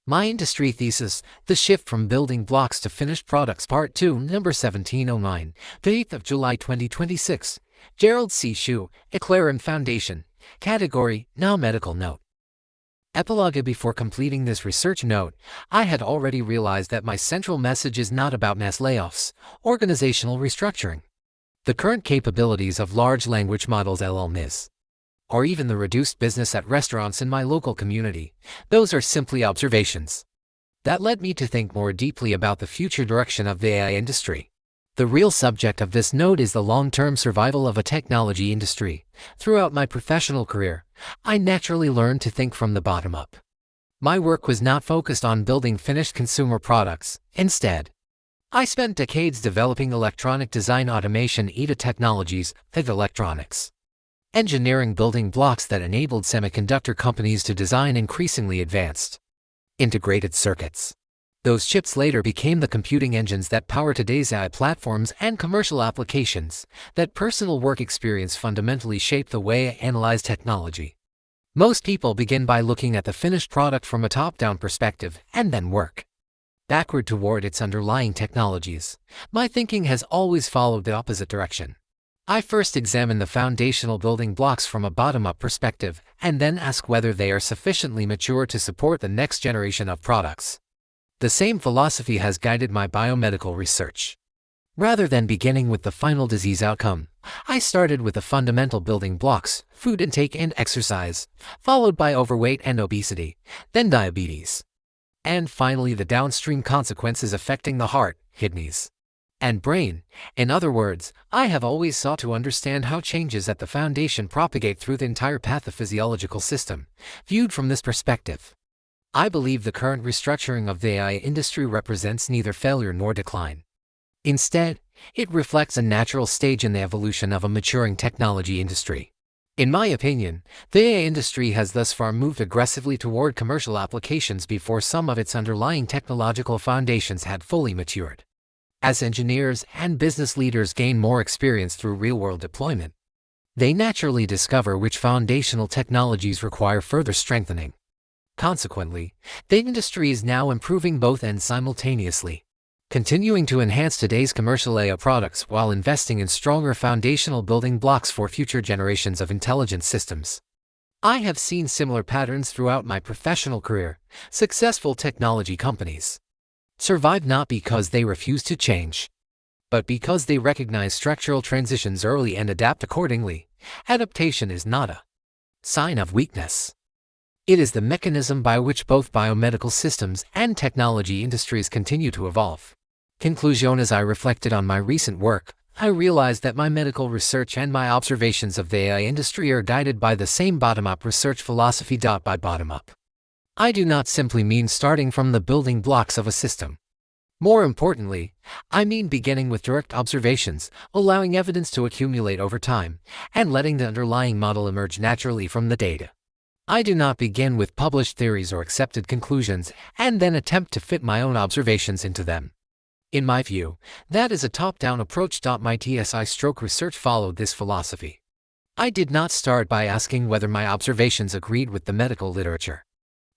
My Industry Thesis, The Shift from Building Blocks to Finished Products Part 2, number 1709, the 8th of July 2026. Gerald C. EclaireMD Foundation. Category, Now Medical Note. Epilogue. Before completing this research note, I had already realized that my central message is not about mass layoffs, organizational restructuring, the current capabilities of large language models LLMs, or even the reduced business at restaurants in my local community. Those are simply observations. That led me to think more deeply about the future direction of the AI industry. The real subject of this note is the long-term survival of a technology industry. Throughout my professional career, I naturally learned to think from the bottom up. My work was not focused on building finished consumer products. Instead, I spent decades developing electronic design automation EDA technologies, electronics engineering building blocks that enabled semiconductor companies to design increasingly advanced integrated circuits. Those chips later became the computing engines that power today's AI platforms and commercial applications. That personal work experience fundamentally shaped the way I analyze technology. Most people begin by looking at the finished product from a top-down perspective and then work backward toward its underlying technologies. My thinking has always followed the opposite direction. I first examine the foundational building blocks from a bottom-up perspective and then ask whether they are sufficiently mature to support the next generation of products. The same philosophy has guided my biomedical research. Rather than beginning with the final disease outcome, I started with the fundamental building blocks, food intake and exercise, followed by overweight and obesity, then diabetes, and finally the downstream consequences affecting the heart, kidneys, and brain. In other words, I have always sought to understand how changes at the foundation propagate through the entire pathophysiological system. Viewed from this perspective, I believe the current restructuring of the AI industry represents neither failure nor decline. Instead, it reflects a natural stage in the evolution of a maturing technology industry. In my opinion, the AI industry has thus far moved aggressively toward commercial applications before some of its underlying technological foundations had fully matured. As engineers and business leaders gain more experience through real-world deployment, they naturally discover which foundational technologies require further strengthening. Consequently, the industry is now improving both ends simultaneously, continuing to enhance today's commercial AI products while investing in stronger foundational building blocks for future generations of intelligent systems. I have seen similar patterns throughout my professional career. Successful technology companies survive not because they refuse to change, but because they recognize structural transitions early and adapt accordingly. Adaptation is not a sign of weakness. It is the mechanism by which both biomedical systems and technology industries continue to evolve. Conclusion. As I reflected on my recent work, I realized that my medical research and my observations of the AI industry are guided by the same bottom-up research philosophy. By bottom-up, I do not simply mean starting from the building blocks of a system. More importantly, I mean beginning with direct observations, allowing evidence to accumulate over time, and letting the underlying model emerge naturally from the data. I do not begin with published theories or accepted conclusions and then attempt to fit my own observations into them. In my view, that is a top-down approach. My TSI/research followed this philosophy. I did not start by asking whether my observations agreed with the medical literature.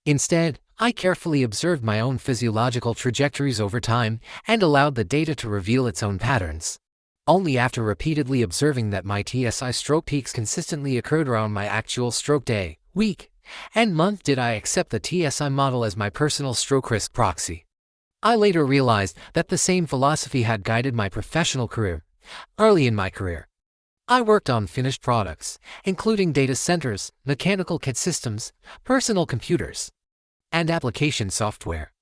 Instead, I carefully observed my own physiological trajectories over time and allowed the data to reveal its own patterns. Only after repeatedly observing that my TSI peaks consistently occurred around my actual stroke day, week, and month did I accept the TSI model as my personal stroke risk proxy. I later realized that the same philosophy had guided my professional career. Early in my career, I worked on finished products, including data centers, mechanical CAD systems, personal computers, and application software.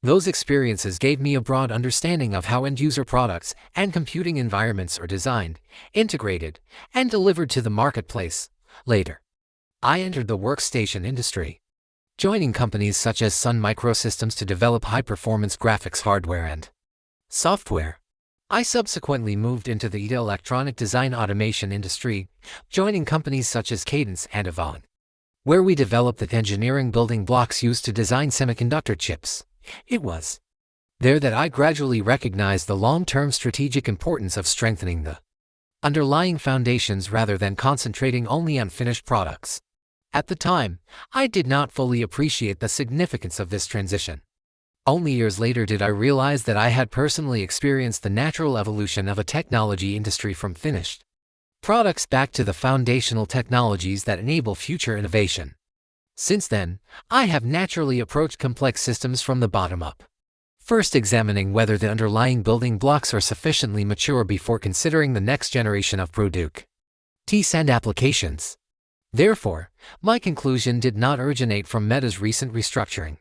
Those experiences gave me a broad understanding of how end-user products and computing environments are designed, integrated, and delivered to the marketplace. Later, I entered the workstation industry, joining companies such as Sun Microsystems to develop high-performance graphics hardware and software. I subsequently moved into the electronic design automation industry, joining companies such as Cadence and Avant, where we developed the engineering building blocks used to design semiconductor chips. It was there that I gradually recognized the long-term strategic importance of strengthening the underlying foundations rather than concentrating only on finished products. At the time, I did not fully appreciate the significance of this transition. Only years later did I realize that I had personally experienced the natural evolution of a technology industry from finished products back to the foundational technologies that enable future innovation. Since then, I have naturally approached complex systems from the bottom up, first examining whether the underlying building blocks are sufficiently mature before considering the next generation of products and applications. Therefore, my conclusion did not originate from Meta's recent restructuring.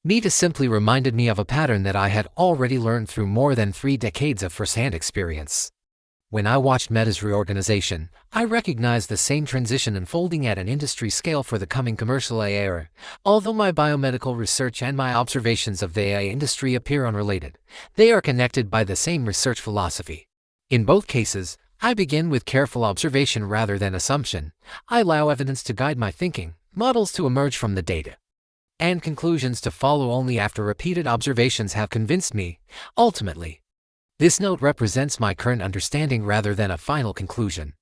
Meta simply reminded me of a pattern that I had already learned through more than 3 decades of first-hand experience. When I watched Meta's reorganization, I recognized the same transition unfolding at an industry scale for the coming commercial AI era. Although my biomedical research and my observations of the AI industry appear unrelated, they are connected by the same research philosophy. In both cases, I begin with careful observation rather than assumption. I allow evidence to guide my thinking, models to emerge from the data, and conclusions to follow only after repeated observations have convinced me. Ultimately, this note represents my current understanding rather than a final conclusion.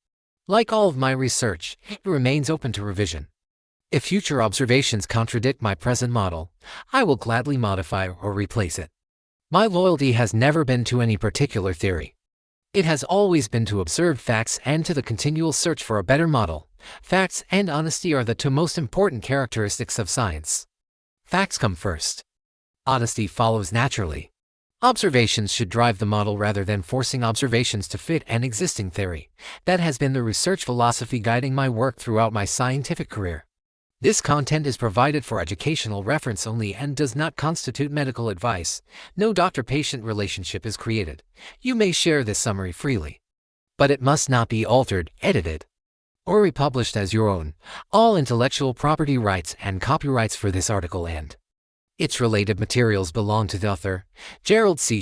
Like all of my research, it remains open to revision. If future observations contradict my present model, I will gladly modify or replace it. My loyalty has never been to any particular theory. It has always been to observed facts and to the continual search for a better model. Facts and honesty are the 2 most important characteristics of science. Facts come first. Honesty follows naturally. Observations should drive the model rather than forcing observations to fit an existing theory. That has been the research philosophy guiding my work throughout my scientific career. This content is provided for educational reference only and does not constitute medical advice. No doctor-patient relationship is created. You may share this summary freely, but it must not be altered, edited, or republished as your own. All intellectual property rights and copyrights for this article and its related materials belong to the author, Gerald C.